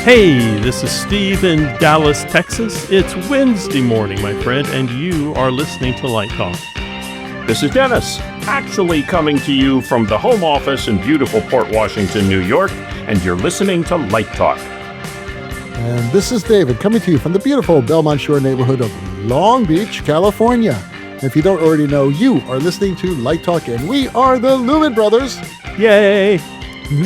Hey, this is Steve in Dallas, Texas. It's Wednesday morning, my friend, and you are listening to Light Talk. This is Dennis, actually coming to you from the home office in beautiful Port Washington, New York, and you're listening to Light Talk. And this is David, coming to you from the beautiful Belmont Shore neighborhood of Long Beach, California. If you don't already know, you are listening to Light Talk, and we are the Lumen Brothers. Yay!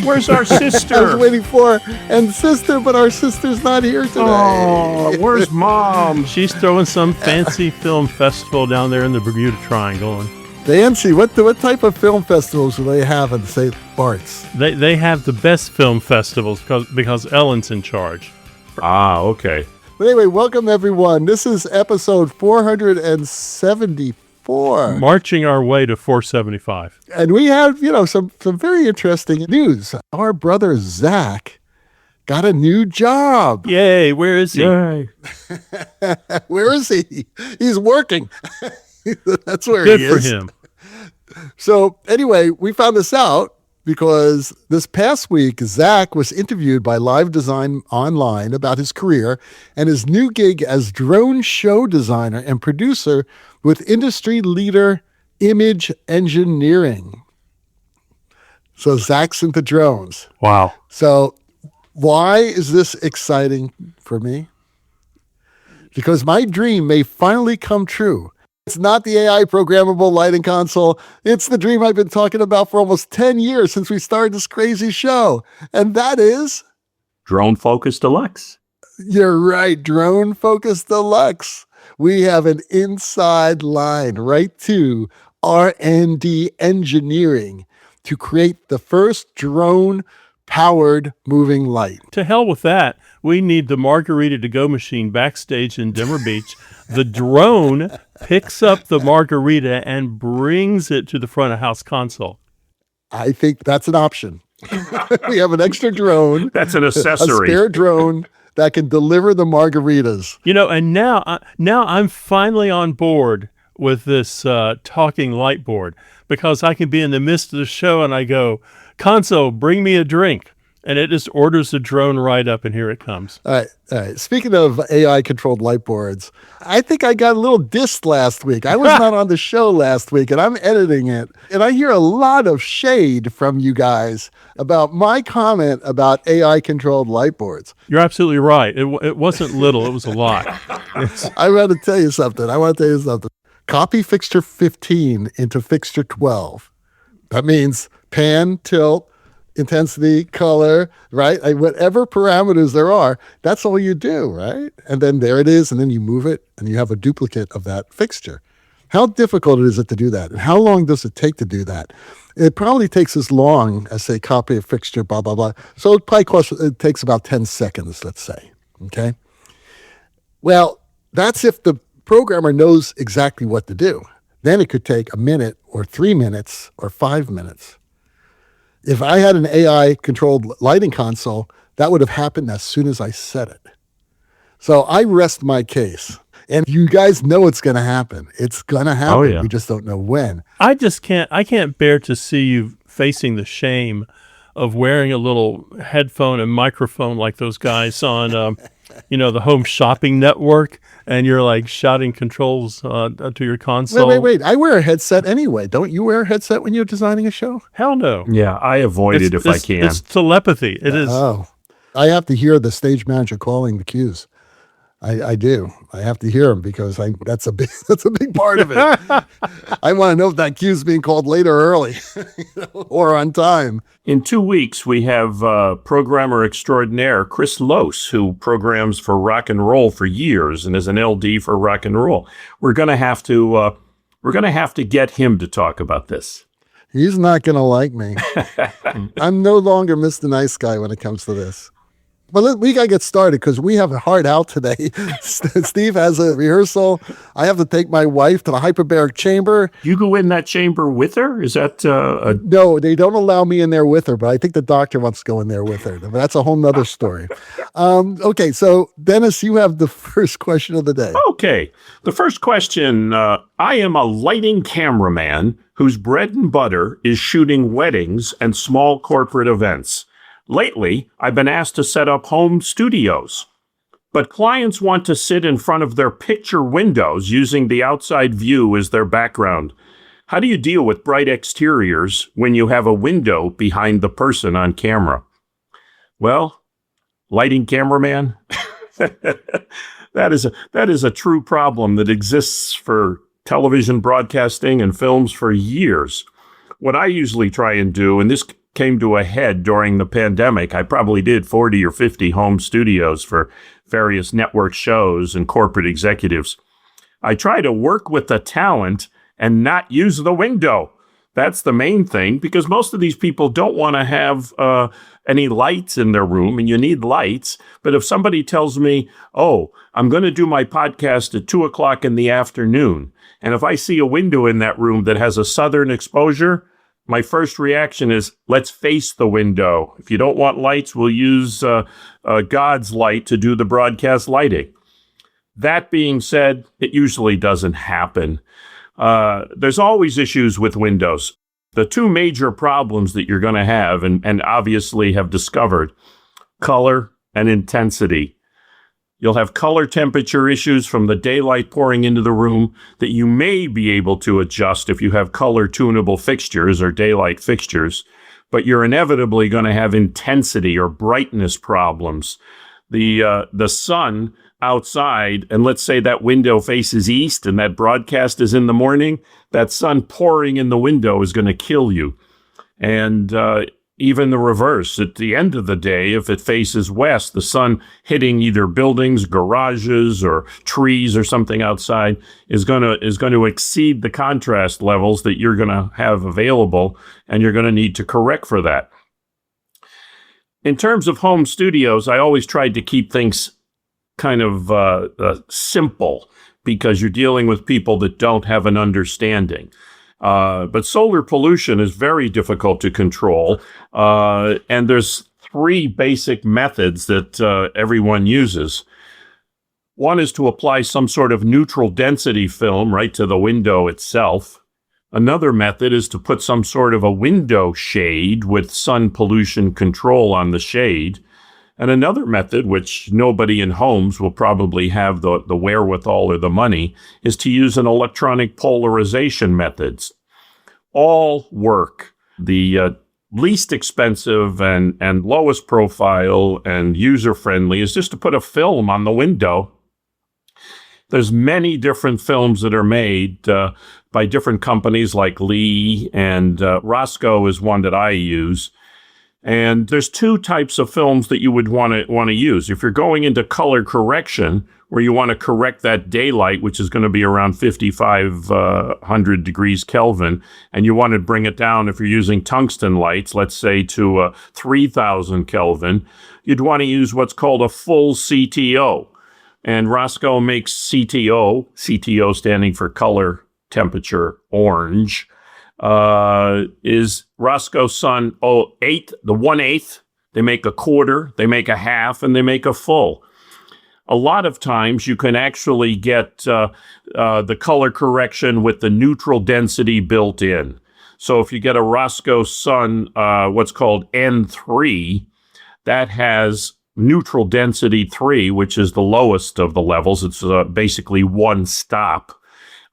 Where's our sister? I was waiting for and sister, but our sister's not here today. Oh, where's Mom? She's throwing some fancy film festival down there in the Bermuda Triangle. And Nancy, what type of film festivals do they have in St. Bart's? they have the best film festivals because Ellen's in charge. Ah, okay. But anyway, welcome everyone. This is episode 474. Marching our way to 475. And we have, some very interesting news. Our brother Zach got a new job. Yay, where is he? Yay. Where is he? He's working. That's where Good he is. for him. So anyway, we found this out because this past week, Zach was interviewed by Live Design Online about his career and his new gig as drone show designer and producer with industry leader Image Engineering. So Zach's into drones. Wow. So why is this exciting for me? Because my dream may finally come true. It's not the AI programmable lighting console. It's the dream I've been talking about for almost 10 years since we started this crazy show. And that is... Drone Focus Deluxe. You're right, Drone Focus Deluxe. We have an inside line right to R&D Engineering to create the first drone-powered moving light. To hell with that. We need the margarita to-go machine backstage in Denver Beach. The drone picks up the margarita and brings it to the front of house console. I think that's an option. We have an extra drone. That's an accessory. A spare drone that can deliver the margaritas. And now I'm finally on board with this talking light board because I can be in the midst of the show and I go, console, bring me a drink. And it just orders the drone right up, and here it comes. All right. Speaking of AI-controlled light boards, I think I got a little dissed last week. I was not on the show last week, and I'm editing it. And I hear a lot of shade from you guys about my comment about AI-controlled light boards. You're absolutely right. It wasn't little. It was a lot. I want to tell you something. Copy fixture 15 into fixture 12. That means pan, tilt, intensity, color, right? Whatever parameters there are, that's all you do, right? And then there it is, and then you move it, and you have a duplicate of that fixture. How difficult is it to do that? And how long does it take to do that? It probably takes as long as, say, copy a fixture, blah, blah, blah. So it takes about 10 seconds, let's say, okay? Well, that's if the programmer knows exactly what to do. Then it could take a minute or 3 minutes or 5 minutes. If I had an AI-controlled lighting console, that would have happened as soon as I said it. So I rest my case. And you guys know it's going to happen. It's going to happen. Oh, yeah. We just don't know when. I can't bear to see you facing the shame of wearing a little headphone and microphone like those guys on, the Home Shopping Network, and you're like shouting controls to your console. Wait. I wear a headset anyway. Don't you wear a headset when you're designing a show? Hell no. Yeah, I avoid it if I can. It's telepathy. It is. Oh, I have to hear the stage manager calling the cues. I do. I have to hear them because that's a big part of it. I want to know if that cue is being called late or early, or on time. In 2 weeks, we have programmer extraordinaire Chris Lose, who programs for rock and roll for years and is an LD for rock and roll. We're gonna have to get him to talk about this. He's not gonna like me. I'm no longer Mr. Nice Guy when it comes to this. But we got to get started because we have a hard out today. Steve has a rehearsal. I have to take my wife to the Hypoberic Chamber. You go in that chamber with her? Is that No, they don't allow me in there with her, but I think the doctor wants to go in there with her. But that's a whole nother story. Okay, so Dennis, you have the first question of the day. Okay. The first question, I am a lighting cameraman whose bread and butter is shooting weddings and small corporate events. Lately, I've been asked to set up home studios, but clients want to sit in front of their picture windows using the outside view as their background. How do you deal with bright exteriors when you have a window behind the person on camera? Well, lighting cameraman, that is a true problem that exists for television broadcasting and films for years. What I usually try and do, and this came to a head during the pandemic, I probably did 40 or 50 home studios for various network shows and corporate executives. I try to work with the talent and not use the window. That's the main thing, because most of these people don't want to have any lights in their room, and you need lights. But if somebody tells me, oh, I'm going to do my podcast at 2 o'clock in the afternoon, and if I see a window in that room that has a southern exposure, my first reaction is, let's face the window. If you don't want lights, we'll use God's light to do the broadcast lighting. That being said, it usually doesn't happen. There's always issues with windows. The two major problems that you're going to have, and obviously have discovered, color and intensity. You'll have color temperature issues from the daylight pouring into the room that you may be able to adjust if you have color tunable fixtures or daylight fixtures, but you're inevitably going to have intensity or brightness problems. The sun outside, and let's say that window faces east and that broadcast is in the morning, that sun pouring in the window is going to kill you. And even the reverse, at the end of the day, if it faces west, the sun hitting either buildings, garages, or trees or something outside is going to exceed the contrast levels that you're going to have available, and you're going to need to correct for that. In terms of home studios, I always tried to keep things kind of simple, because you're dealing with people that don't have an understanding. But solar pollution is very difficult to control, and there's three basic methods that everyone uses. One is to apply some sort of neutral density film right to the window itself. Another method is to put some sort of a window shade with sun pollution control on the shade. And another method, which nobody in homes will probably have the wherewithal or the money, is to use an electronic polarization methods. All work. The least expensive and lowest profile and user-friendly is just to put a film on the window. There's many different films that are made by different companies like Lee, and Roscoe is one that I use. And there's two types of films that you would want to use. If you're going into color correction, where you want to correct that daylight, which is going to be around 5,500 degrees Kelvin, and you want to bring it down, if you're using tungsten lights, let's say to 3,000 Kelvin, you'd want to use what's called a full CTO. And Roscoe makes CTO standing for color temperature orange, is Roscoe Sun 8, the 1/8. They make a quarter, they make a half, and they make a full. A lot of times you can actually get the color correction with the neutral density built in. So if you get a Roscoe Sun, what's called N3, that has neutral density 3, which is the lowest of the levels. It's basically one stop.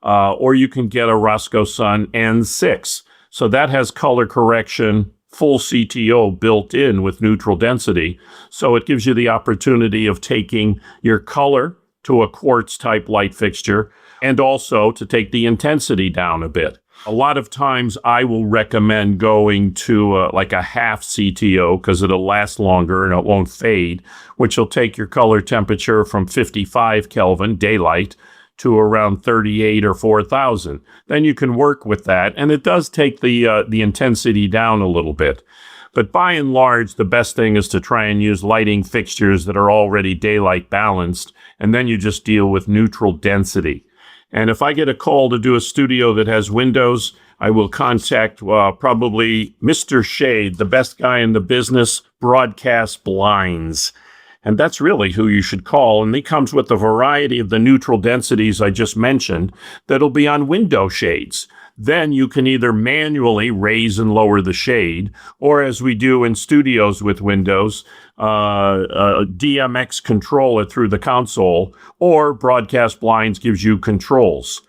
Or you can get a Roscoe Sun N6. So that has color correction, full CTO built in with neutral density. So it gives you the opportunity of taking your color to a quartz type light fixture, and also to take the intensity down a bit. A lot of times I will recommend going to like a half CTO, because it'll last longer and it won't fade, which will take your color temperature from 55 Kelvin daylight to around 38 or 4,000. Then you can work with that, and it does take the intensity down a little bit. But by and large, the best thing is to try and use lighting fixtures that are already daylight balanced, and then you just deal with neutral density. And if I get a call to do a studio that has windows, I will contact probably Mr. Shade, the best guy in the business, broadcast blinds. And that's really who you should call. And he comes with a variety of the neutral densities I just mentioned that'll be on window shades. Then you can either manually raise and lower the shade, or as we do in studios with Windows, DMX control it through the console, or Broadcast Blinds gives you controls.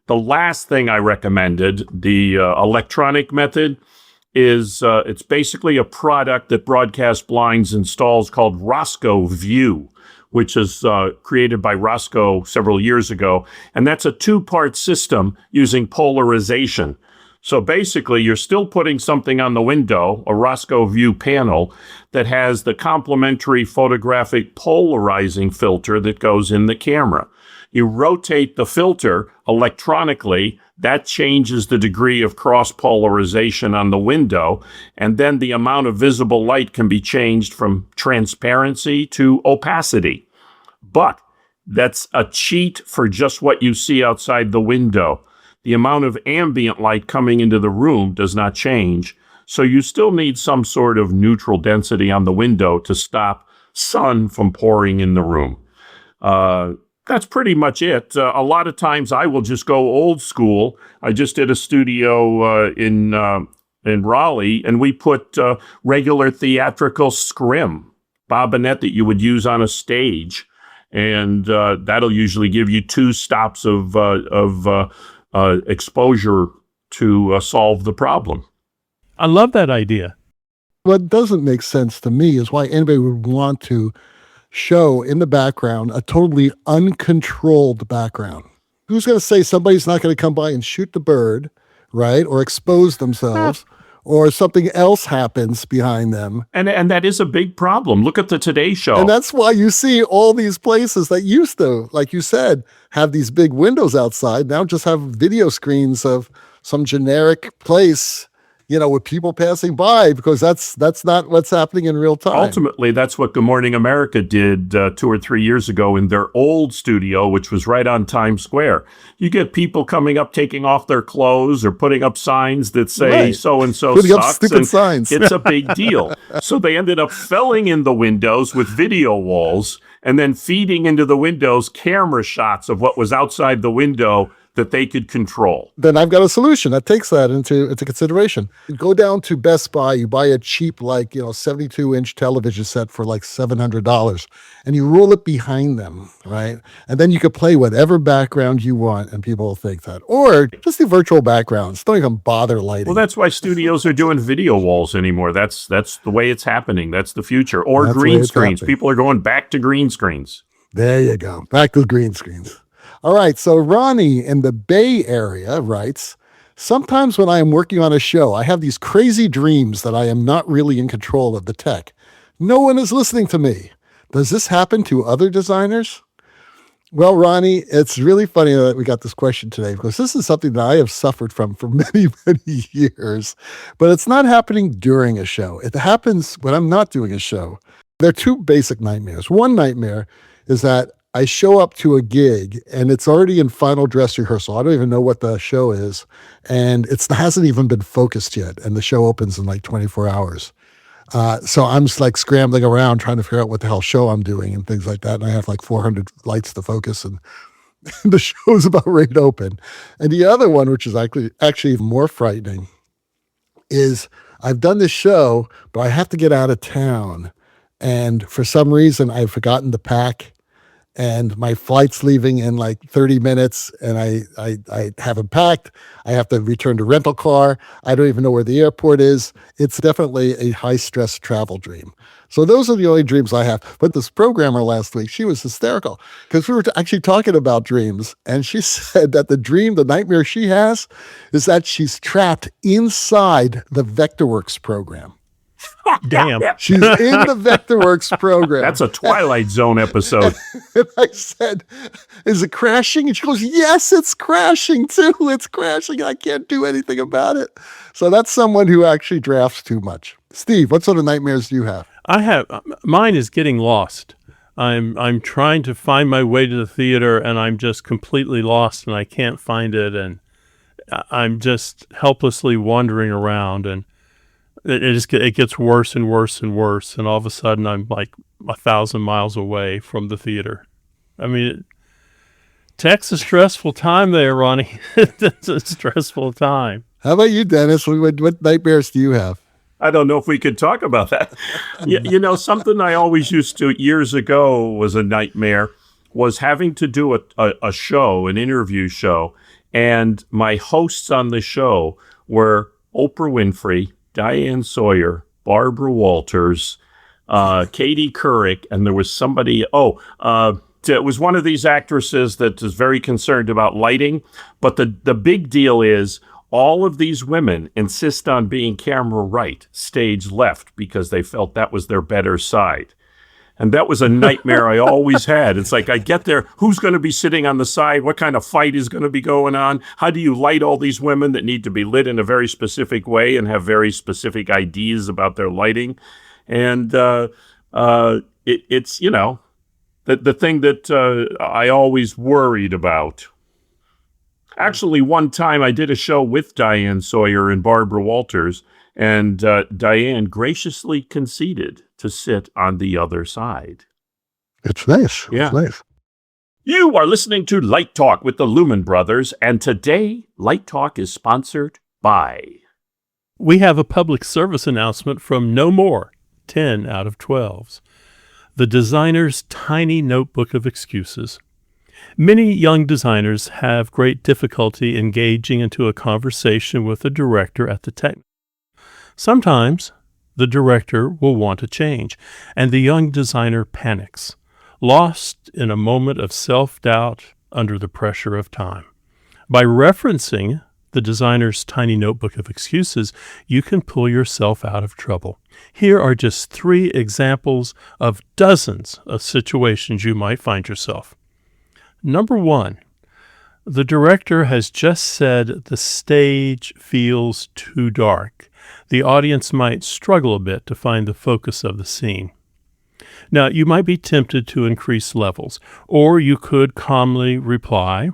The last thing I recommended, the electronic method, is it's basically a product that Broadcast Blinds installs called Roscoe View, which is created by Roscoe several years ago. And that's a two-part system using polarization. So basically, you're still putting something on the window, a Roscoe View panel, that has the complementary photographic polarizing filter that goes in the camera. You rotate the filter electronically, that changes the degree of cross-polarization on the window, and then the amount of visible light can be changed from transparency to opacity. But that's a cheat for just what you see outside the window. The amount of ambient light coming into the room does not change, so you still need some sort of neutral density on the window to stop sun from pouring in the room. That's pretty much it. A lot of times I will just go old school. I just did a studio in Raleigh, and we put regular theatrical scrim, bobinette that you would use on a stage, and that'll usually give you 2 stops of exposure to solve the problem. I love that idea. What doesn't make sense to me is why anybody would want to show in the background a totally uncontrolled background. Who's going to say somebody's not going to come by and shoot the bird, right? Or expose themselves, or something else happens behind them. And that is a big problem. Look at the Today Show. And that's why you see all these places that used to, like you said, have these big windows outside, now just have video screens of some generic place, with people passing by, because that's not what's happening in real time. Ultimately, that's what Good Morning America did 2 or 3 years ago in their old studio, which was right on Times Square. You get people coming up, taking off their clothes or putting up signs that say so-and-so putting sucks. Up stupid signs. It's a big deal. So they ended up filling in the windows with video walls and then feeding into the windows camera shots of what was outside the window that they could control. Then I've got a solution that takes that into consideration. You go down to Best Buy, you buy a cheap, 72-inch television set for like $700, and you roll it behind them, right? And then you could play whatever background you want, and people will think that. Or just the virtual backgrounds. Don't even bother lighting. Well, that's why studios are doing video walls anymore. That's the way it's happening. That's the future. Or that's green screens. People are going back to green screens. There you go. Back to green screens. All right, so Ronnie in the Bay Area writes, sometimes when I am working on a show, I have these crazy dreams that I am not really in control of the tech. No one is listening to me. Does this happen to other designers? Well, Ronnie, it's really funny that we got this question today, because this is something that I have suffered from for many, many years. But it's not happening during a show. It happens when I'm not doing a show. There are 2 basic nightmares. One nightmare is that I show up to a gig and it's already in final dress rehearsal. I don't even know what the show is. And it hasn't even been focused yet. And the show opens in like 24 hours. So I'm just like scrambling around trying to figure out what the hell show I'm doing and things like that. And I have like 400 lights to focus, and the show's about ready to open. And the other one, which is actually more frightening, is I've done this show, but I have to get out of town. And for some reason, I've forgotten to pack. And my flight's leaving in like 30 minutes, and I haven't packed. I have to return to rental car. I don't even know where the airport is. It's definitely a high-stress travel dream. So those are the only dreams I have. But this programmer last week, she was hysterical, because we were actually talking about dreams, and she said that the nightmare she has, is that she's trapped inside the Vectorworks program. Damn. She's in the Vectorworks program. That's a Twilight Zone episode. And I said, is it crashing? And she goes, yes, it's crashing too. It's crashing. I can't do anything about it. So that's someone who actually drafts too much. Steve, what sort of nightmares do you have? Mine is getting lost. I'm trying to find my way to the theater, and I'm just completely lost, and I can't find it, and I'm just helplessly wandering around, and it gets worse and worse and worse, and all of a sudden I'm like 1,000 miles away from the theater. I mean, Tech's a stressful time there, Ronnie. That's a stressful time. How about you, Dennis? What nightmares do you have? I don't know if we could talk about that. Something I always used to years ago was a nightmare was having to do a show, an interview show. And my hosts on the show were Oprah Winfrey, Diane Sawyer, Barbara Walters, Katie Couric, and there was somebody, it was one of these actresses that is very concerned about lighting. But the big deal is all of these women insist on being camera right, stage left, because they felt that was their better side. And that was a nightmare I always had. It's like I get there, who's going to be sitting on the side? What kind of fight is going to be going on? How do you light all these women that need to be lit in a very specific way and have very specific ideas about their lighting? And it's the thing that I always worried about. Actually, one time I did a show with Diane Sawyer and Barbara Walters, and Diane graciously conceded to sit on the other side. It's nice. Yeah. It's nice. You are listening to Light Talk with the Lumen Brothers, and today Light Talk is sponsored by... We have a public service announcement from No More, 10 out of 12s. The designer's tiny notebook of excuses. Many young designers have great difficulty engaging into a conversation with the director at the tech. Sometimes the director will want to change, and the young designer panics, lost in a moment of self-doubt under the pressure of time. By referencing the designer's tiny notebook of excuses, you can pull yourself out of trouble. Here are just 3 examples of dozens of situations you might find yourself. Number 1, the director has just said the stage feels too dark. The audience might struggle a bit to find the focus of the scene. Now, you might be tempted to increase levels, or you could calmly reply,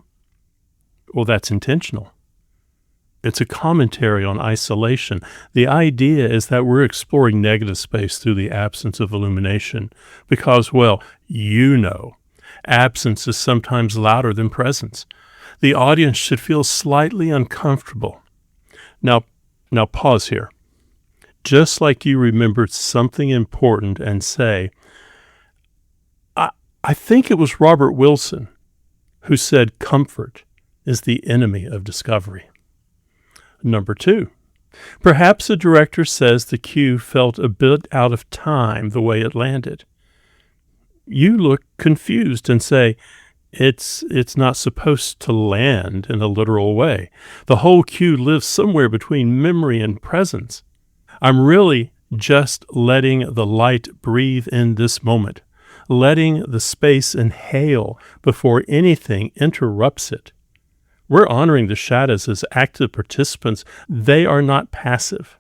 well, that's intentional. It's a commentary on isolation. The idea is that we're exploring negative space through the absence of illumination because, well, absence is sometimes louder than presence. The audience should feel slightly uncomfortable. Now pause here. Just like you remembered something important and say, I think it was Robert Wilson who said comfort is the enemy of discovery. Number 2, perhaps the director says the cue felt a bit out of time the way it landed. You look confused and say, it's not supposed to land in a literal way. The whole cue lives somewhere between memory and presence. I'm really just letting the light breathe in this moment, letting the space inhale before anything interrupts it. We're honoring the shadows as active participants. They are not passive.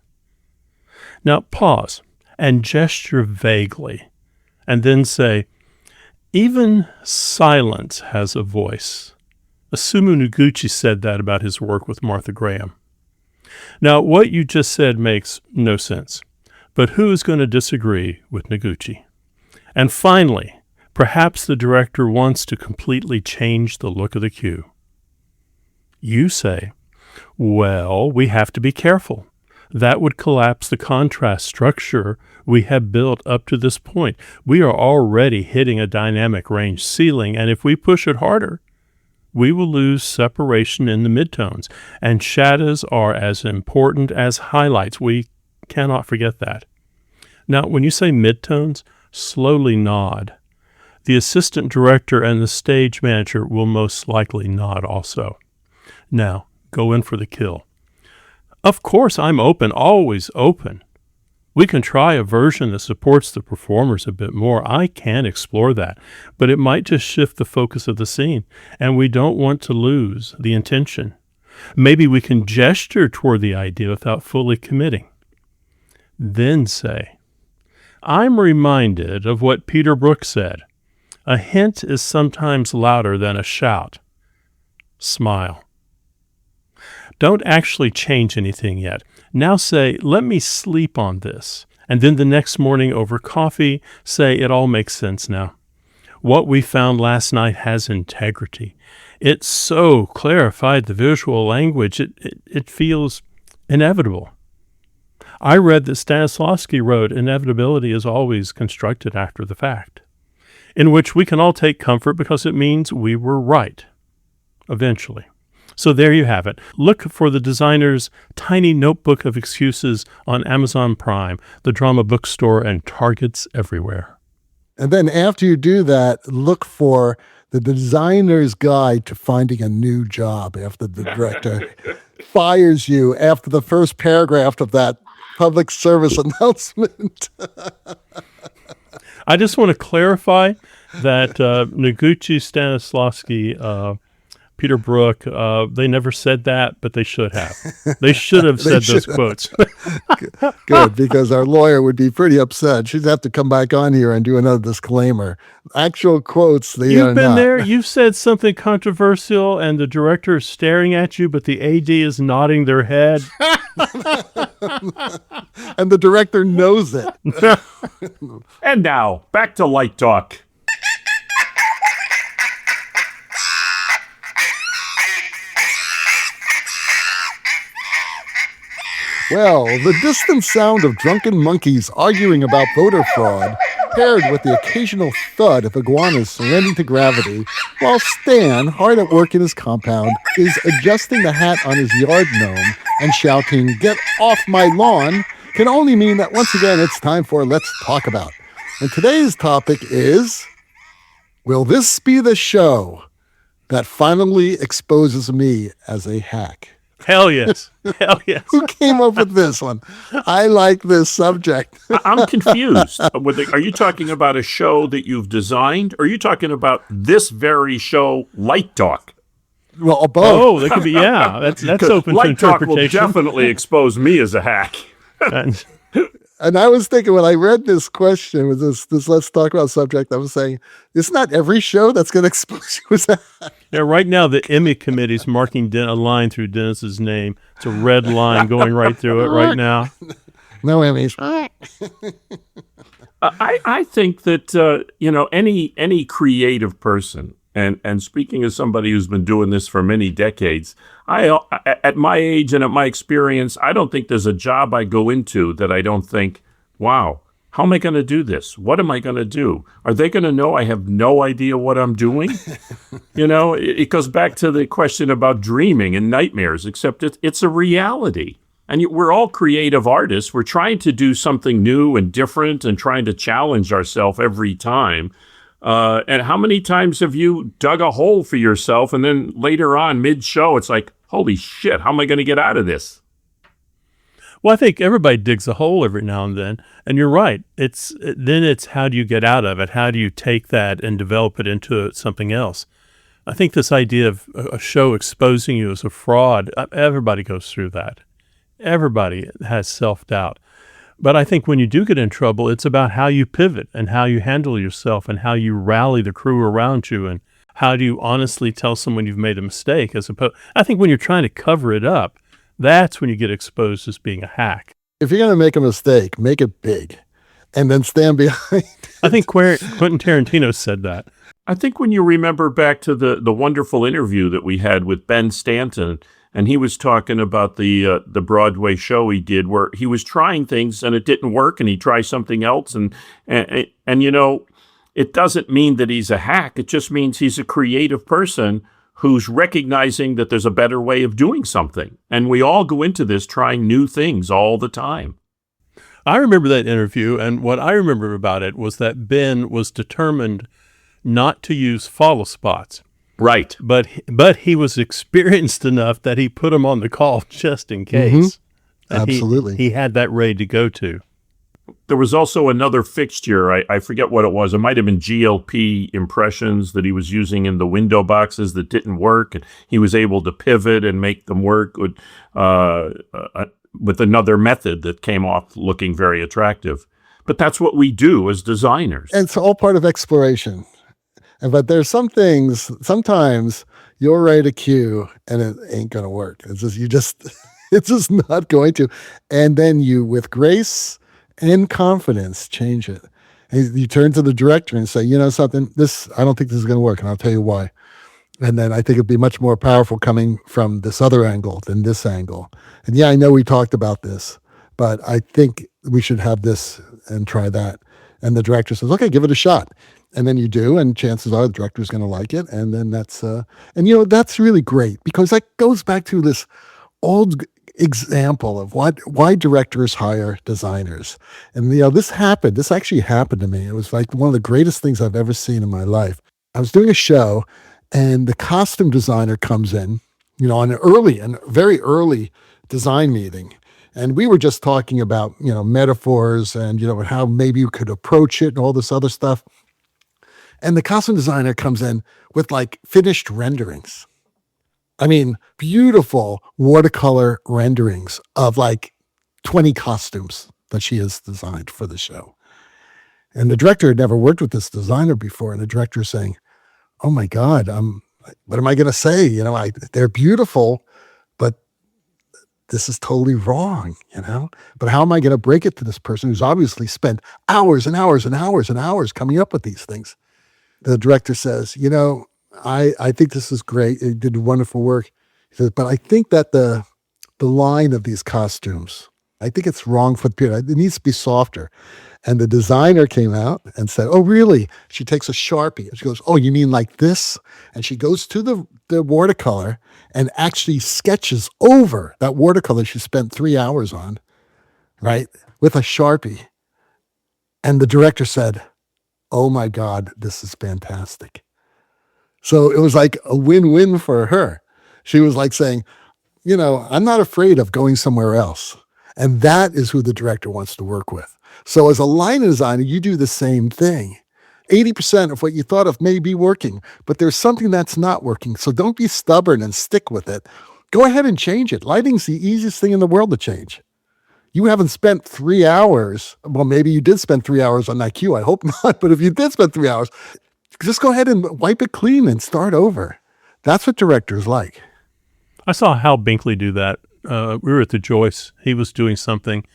Now pause and gesture vaguely, and then say, even silence has a voice. Asumu Noguchi said that about his work with Martha Graham. Now, what you just said makes no sense, but who is going to disagree with Noguchi? And finally, perhaps the director wants to completely change the look of the cue. You say, well, we have to be careful. That would collapse the contrast structure we have built up to this point. We are already hitting a dynamic range ceiling, and if we push it harder, we will lose separation in the midtones, and shadows are as important as highlights. We cannot forget that. Now, when you say midtones, slowly nod. The assistant director and the stage manager will most likely nod also. Now, go in for the kill. Of course, I'm open, always open. We can try a version that supports the performers a bit more. I can explore that, but it might just shift the focus of the scene, and we don't want to lose the intention. Maybe we can gesture toward the idea without fully committing. Then say, I'm reminded of what Peter Brook said. A hint is sometimes louder than a shout. Smile. Don't actually change anything yet. Now say, let me sleep on this. And then the next morning over coffee, say, it all makes sense now. What we found last night has integrity. It so clarified the visual language, it feels inevitable. I read that Stanislavski wrote, inevitability is always constructed after the fact, in which we can all take comfort because it means we were right, eventually. So there you have it. Look for the designer's tiny notebook of excuses on Amazon Prime, the drama bookstore, and Targets everywhere. And then after you do that, look for the designer's guide to finding a new job after the director fires you after the first paragraph of that public service announcement. I just want to clarify that Noguchi, Stanislavski, Peter Brook, they never said that, but they should have. They should have said those quotes. Good, because our lawyer would be pretty upset. She'd have to come back on here and do another disclaimer. Actual quotes, they You've are been not. there. You've said something controversial, and the director is staring at you, but the AD is nodding their head. And the director knows it. And now, back to Light Talk. Well, the distant sound of drunken monkeys arguing about voter fraud, paired with the occasional thud of iguanas surrendering to gravity, while Stan, hard at work in his compound, is adjusting the hat on his yard gnome and shouting, "Get off my lawn," can only mean that once again it's time for Let's Talk About. And today's topic is, will this be the show that finally exposes me as a hack? Hell yes. Hell yes. Who came up with this one? I like this subject. I'm confused. Are you talking about a show that you've designed, or are you talking about this very show, Light Talk? Well, both. Oh, that could be, yeah. That's open to Light Talk will interpretation. definitely expose me as a hack. And I was thinking when I read this question with this Let's Talk About subject, I was saying, it's not every show that's going to expose you as a hack. Yeah, right now the Emmy committee's marking a line through Dennis's name. It's a red line going right through it right now. No Emmys. I think that any creative person, and speaking as somebody who's been doing this for many decades, at my age and at my experience, I don't think there's a job I go into that I don't think, wow, how am I going to do this? What am I going to do? Are they going to know I have no idea what I'm doing? It goes back to the question about dreaming and nightmares, except it's a reality. And we're all creative artists. We're trying to do something new and different and trying to challenge ourselves every time. And how many times have you dug a hole for yourself and then later on, mid-show, it's like, holy shit, how am I going to get out of this? Well, I think everybody digs a hole every now and then. And you're right. It's how do you get out of it? How do you take that and develop it into something else? I think this idea of a show exposing you as a fraud, everybody goes through that. Everybody has self-doubt. But I think when you do get in trouble, it's about how you pivot and how you handle yourself and how you rally the crew around you and how do you honestly tell someone you've made a mistake. I think when you're trying to cover it up, that's when you get exposed as being a hack. If you're going to make a mistake, make it big and then stand behind it. I think Quentin Tarantino said that. I think when you remember back to the wonderful interview that we had with Ben Stanton, and he was talking about the Broadway show he did where he was trying things and it didn't work and he tried something else. And it doesn't mean that he's a hack. It just means he's a creative person who's recognizing that there's a better way of doing something. And we all go into this trying new things all the time. I remember that interview, and what I remember about it was that Ben was determined not to use follow spots. Right. But he was experienced enough that he put them on the call just in case. Mm-hmm. Absolutely. He had that ready to go to. There was also another fixture, I forget what it was. It might have been GLP impressions that he was using in the window boxes that didn't work. And he was able to pivot and make them work with another method that came off looking very attractive. But that's what we do as designers. And it's all part of exploration. But there's some things, sometimes you'll write a cue and it ain't going to work. It's just not going to. And then you, with grace and confidence, change it. And you turn to the director and say, something, I don't think this is going to work. And I'll tell you why. And then I think it'd be much more powerful coming from this other angle than this angle. And yeah, I know we talked about this, but I think we should have this and try that. And the director says, okay, give it a shot. And then you do, and chances are the director's going to like it. And then that's, that's really great because that goes back to this old example of why directors hire designers. And, this actually happened to me. It was like one of the greatest things I've ever seen in my life. I was doing a show and the costume designer comes in, on a very early design meeting. And we were just talking about, metaphors and, how maybe you could approach it and all this other stuff. And the costume designer comes in with like finished renderings. I mean, beautiful watercolor renderings of like 20 costumes that she has designed for the show. And the director had never worked with this designer before. And the director is saying, oh my God, what am I going to say? They're beautiful, but this is totally wrong, But how am I going to break it to this person who's obviously spent hours and hours and hours and hours coming up with these things? The director says, I think this is great. It did wonderful work. He says, but I think that the line of these costumes, I think it's wrong for the period. It needs to be softer. And the designer came out and said, oh, really? She takes a Sharpie and she goes, oh, you mean like this? And she goes to the watercolor and actually sketches over that watercolor she spent 3 hours on, right, with a Sharpie. And the director said, oh my God, this is fantastic. So it was like a win-win for her. She was like saying, I'm not afraid of going somewhere else. And that is who the director wants to work with. So as a line designer, you do the same thing. 80% of what you thought of may be working, but there's something that's not working. So don't be stubborn and stick with it. Go ahead and change it. Lighting's the easiest thing in the world to change. You haven't spent 3 hours. Well, maybe you did spend 3 hours on that cue. I hope not. But if you did spend 3 hours, just go ahead and wipe it clean and start over. That's what directors like. I saw Hal Binkley do that. We were at the Joyce. He was doing something,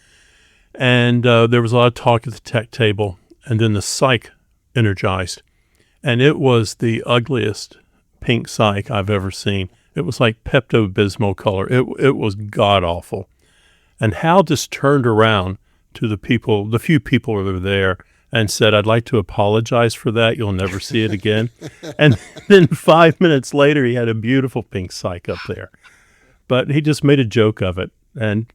and there was a lot of talk at the tech table, and then the psych energized, and it was the ugliest pink psych I've ever seen. It was like Pepto-Bismol color. It was god-awful. And Hal just turned around to the few people who were there, and said, I'd like to apologize for that. You'll never see it again. And then 5 minutes later, he had a beautiful pink psych up there. But he just made a joke of it. And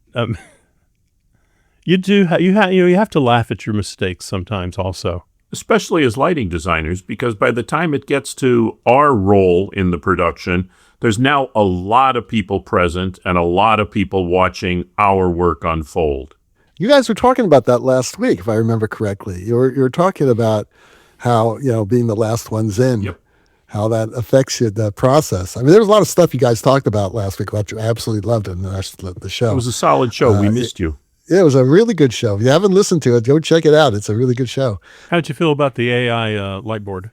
you have to laugh at your mistakes sometimes also. Especially as lighting designers, because by the time it gets to our role in the production, there's now a lot of people present and a lot of people watching our work unfold. You guys were talking about that last week, if I remember correctly. You were talking about how, being the last ones in, Yep. how that affects you, the process. I mean, there was a lot of stuff you guys talked about last week, which I absolutely loved in the show. It was a solid show. We missed you. Yeah, it was a really good show. If you haven't listened to it, go check it out. It's a really good show. How did you feel about the AI light board?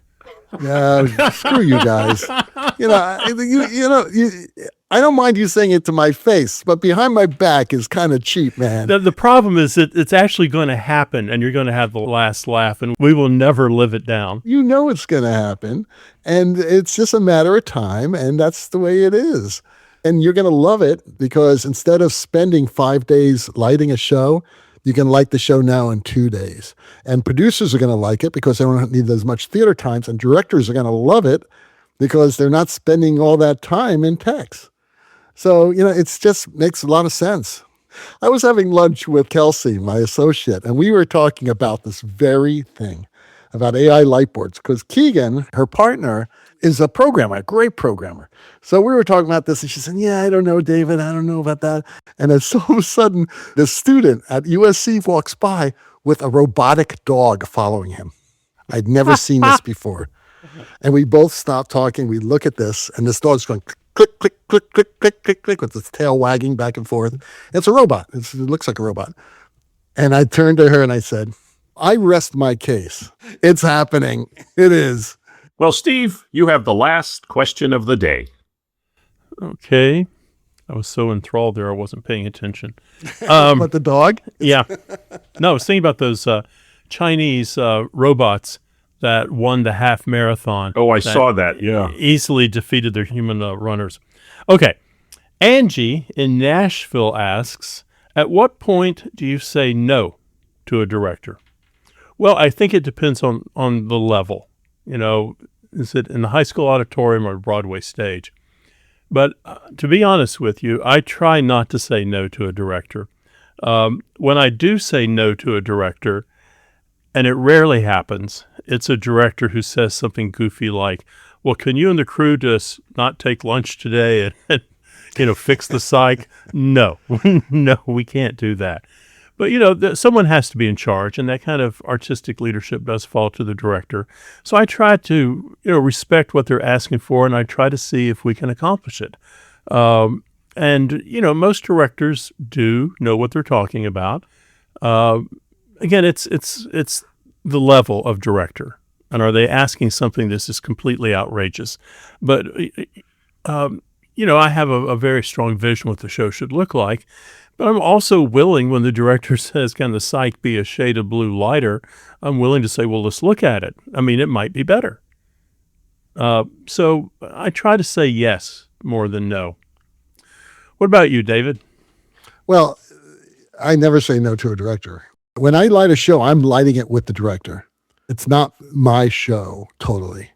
Yeah, screw you guys. I don't mind you saying it to my face, but behind my back is kind of cheap, man. The problem is that it's actually going to happen, and you're going to have the last laugh, and we will never live it down. You know it's going to happen, and it's just a matter of time, and that's the way it is. And you're going to love it because instead of spending 5 days lighting a show, you can light the show now in 2 days. And producers are going to like it because they don't need as much theater times, and directors are going to love it because they're not spending all that time in text. So, it just makes a lot of sense. I was having lunch with Kelsey, my associate, and we were talking about this very thing, about AI light boards, because Keegan, her partner, is a programmer, a great programmer. So we were talking about this, and she said, yeah, I don't know, David, I don't know about that. And then all of a sudden, the student at USC walks by with a robotic dog following him. I'd never seen this before. And we both stop talking, we look at this, and this dog's going click, click, click, click, click, click, click, with its tail wagging back and forth. It's a robot. It looks like a robot. And I turned to her and I said, I rest my case. It's happening. It is. Well, Steve, you have the last question of the day. Okay. I was so enthralled there, I wasn't paying attention. But the dog? Yeah. No, I was thinking about those Chinese robots that won the half marathon. Oh, I that saw that. Yeah. easily defeated the human runners. Okay. Angie in Nashville asks, at what point do you say no to a director? Well, I think it depends on the level. You know, is it in the high school auditorium or Broadway stage? But to be honest with you, I try not to say no to a director. When I do say no to a director, and it rarely happens, it's a director who says something goofy like, well, can you and the crew just not take lunch today and fix the psych? No, no, we can't do that. But, someone has to be in charge, and that kind of artistic leadership does fall to the director. So I try to, respect what they're asking for, and I try to see if we can accomplish it. Most directors do know what they're talking about. Again, it's the level of director, and are they asking something that's just completely outrageous? But I have a very strong vision what the show should look like. But I'm also willing, when the director says, can the psych be a shade of blue lighter, I'm willing to say, well, let's look at it. I mean, it might be better. So I try to say yes more than no. What about you, David? Well, I never say no to a director. When I light a show, I'm lighting it with the director. It's not my show totally.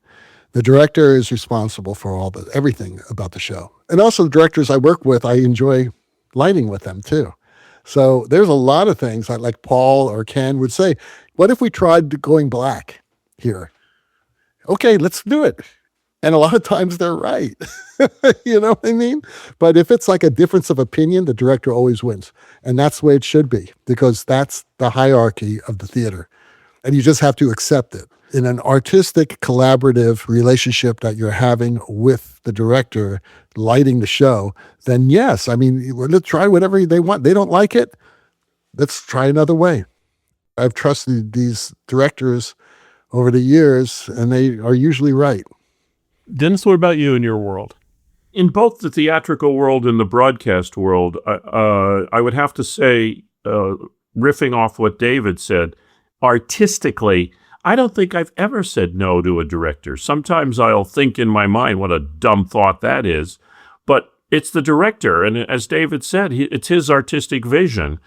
The director is responsible for everything about the show. And also the directors I work with, I enjoy lighting with them too. So there's a lot of things like Paul or Ken would say, what if we tried going black here? Okay, let's do it. And a lot of times they're right. You know what I mean? But if it's like a difference of opinion, the director always wins. And that's the way it should be, because that's the hierarchy of the theater. And you just have to accept it. In an artistic, collaborative relationship that you're having with the director lighting the show, then yes, I mean, let's try whatever they want. They don't like it, let's try another way. I've trusted these directors over the years, and they are usually right. Dennis, what about you in your world? In both the theatrical world and the broadcast world, I would have to say, riffing off what David said, artistically, I don't think I've ever said no to a director. Sometimes I'll think in my mind what a dumb thought that is, but it's the director. And as David said, it's his artistic vision.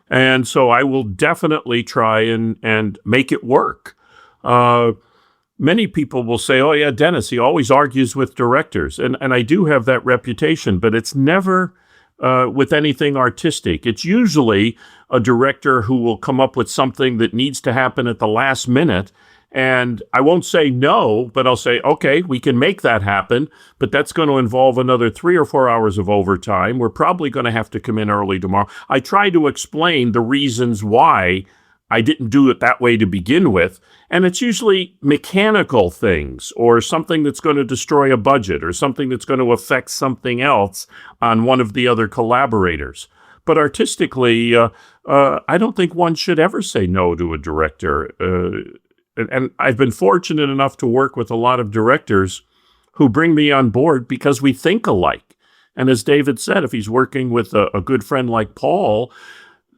And so I will definitely try and make it work. Many people will say, oh yeah, Dennis, he always argues with directors. And I do have that reputation, but it's never with anything artistic. It's usually a director who will come up with something that needs to happen at the last minute. And I won't say no, but I'll say, okay, we can make that happen, but that's going to involve another 3 or 4 hours of overtime. We're probably going to have to come in early tomorrow. I try to explain the reasons why I didn't do it that way to begin with. And it's usually mechanical things or something that's going to destroy a budget or something that's going to affect something else on one of the other collaborators. But artistically, I don't think one should ever say no to a director. And I've been fortunate enough to work with a lot of directors who bring me on board because we think alike. And as David said, if he's working with a good friend like Paul,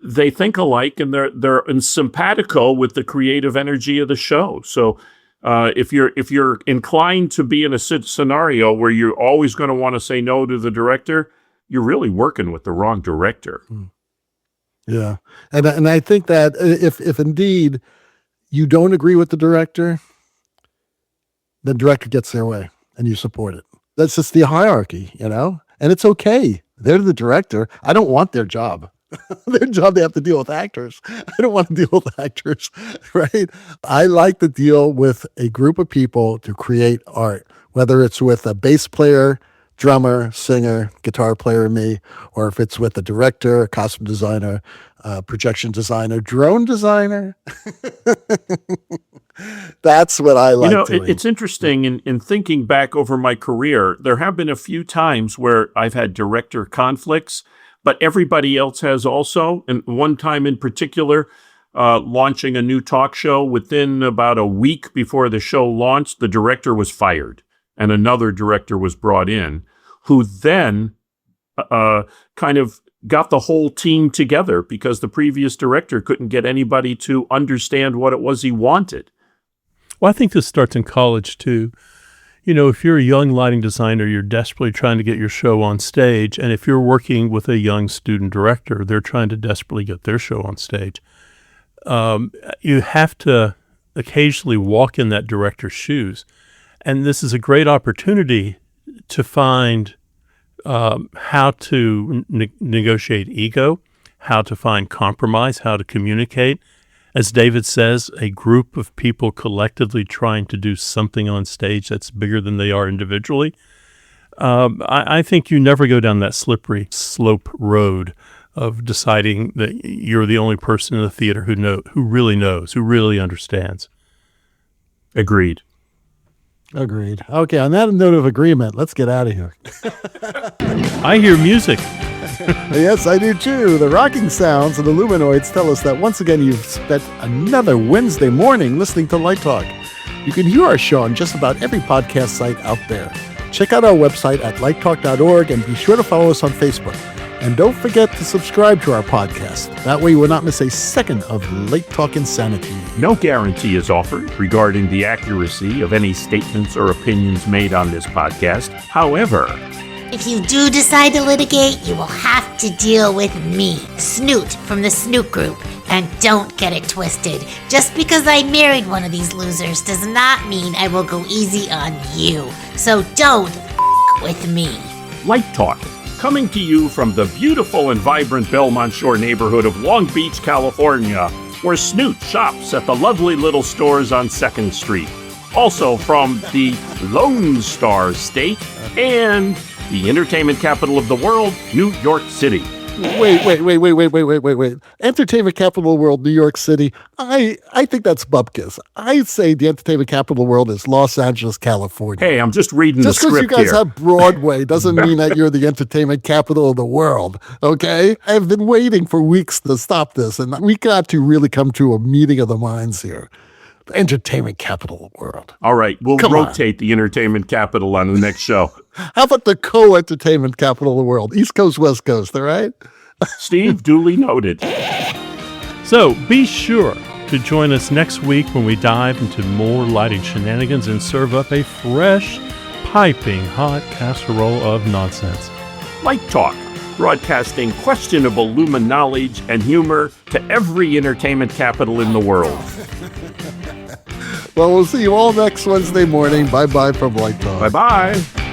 they think alike and they're in simpatico with the creative energy of the show. So if you're inclined to be in a scenario where you're always going to want to say no to the director, you're really working with the wrong director. Yeah. And I think that if indeed you don't agree with the director, the director gets their way and you support it. That's just the hierarchy, and it's okay. They're the director. I don't want their job. Their job, they have to deal with actors. I don't want to deal with actors, right? I like to deal with a group of people to create art, whether it's with a bass player, drummer, singer, guitar player, me, or if it's with a director, a costume designer, projection designer, drone designer. That's what I like doing. It's interesting in thinking back over my career, there have been a few times where I've had director conflicts, but everybody else has also. And one time in particular, launching a new talk show, within about a week before the show launched, the director was fired and another director was brought in, who then kind of got the whole team together because the previous director couldn't get anybody to understand what it was he wanted. Well, I think this starts in college too. You know, if you're a young lighting designer, you're desperately trying to get your show on stage. And if you're working with a young student director, they're trying to desperately get their show on stage. You have to occasionally walk in that director's shoes. And this is a great opportunity to find how to negotiate ego, how to find compromise, how to communicate. As David says, a group of people collectively trying to do something on stage that's bigger than they are individually. I think you never go down that slippery slope road of deciding that you're the only person in the theater who really knows, who really understands. Agreed. Agreed. Okay, on that note of agreement, let's get out of here. I hear music. Yes, I do too. The rocking sounds of the Luminoids tell us that once again you've spent another Wednesday morning listening to Light Talk. You can hear our show on just about every podcast site out there. Check out our website at lighttalk.org and be sure to follow us on Facebook. And don't forget to subscribe to our podcast. That way you will not miss a second of Light Talk insanity. No guarantee is offered regarding the accuracy of any statements or opinions made on this podcast. However, if you do decide to litigate, you will have to deal with me, Snoot from the Snoot Group. And don't get it twisted. Just because I married one of these losers does not mean I will go easy on you. So don't with me. Light Talk, coming to you from the beautiful and vibrant Belmont Shore neighborhood of Long Beach, California, where Snoot shops at the lovely little stores on 2nd Street. Also from the Lone Star State and the entertainment capital of the world, New York City. Wait. Entertainment capital of the world, New York City. I think that's bupkis. I'd say the entertainment capital of the world is Los Angeles, California. Hey, I'm just reading Just the script because you guys here. have Broadway doesn't mean that you're the entertainment capital of the world, okay? I've been waiting for weeks to stop this, and we got to really come to a meeting of the minds here. The entertainment capital of the world. All right, we'll Come on. rotate the entertainment capital on the next show. How about the co-entertainment capital of the world? East Coast, West Coast, all right? Steve, duly noted. So be sure to join us next week when we dive into more lighting shenanigans and serve up a fresh, piping hot casserole of nonsense. Light Talk, broadcasting questionable Lumen knowledge and humor to every entertainment capital in the world. Well, we'll see you all next Wednesday morning. Bye-bye from Light Talk. Bye-bye.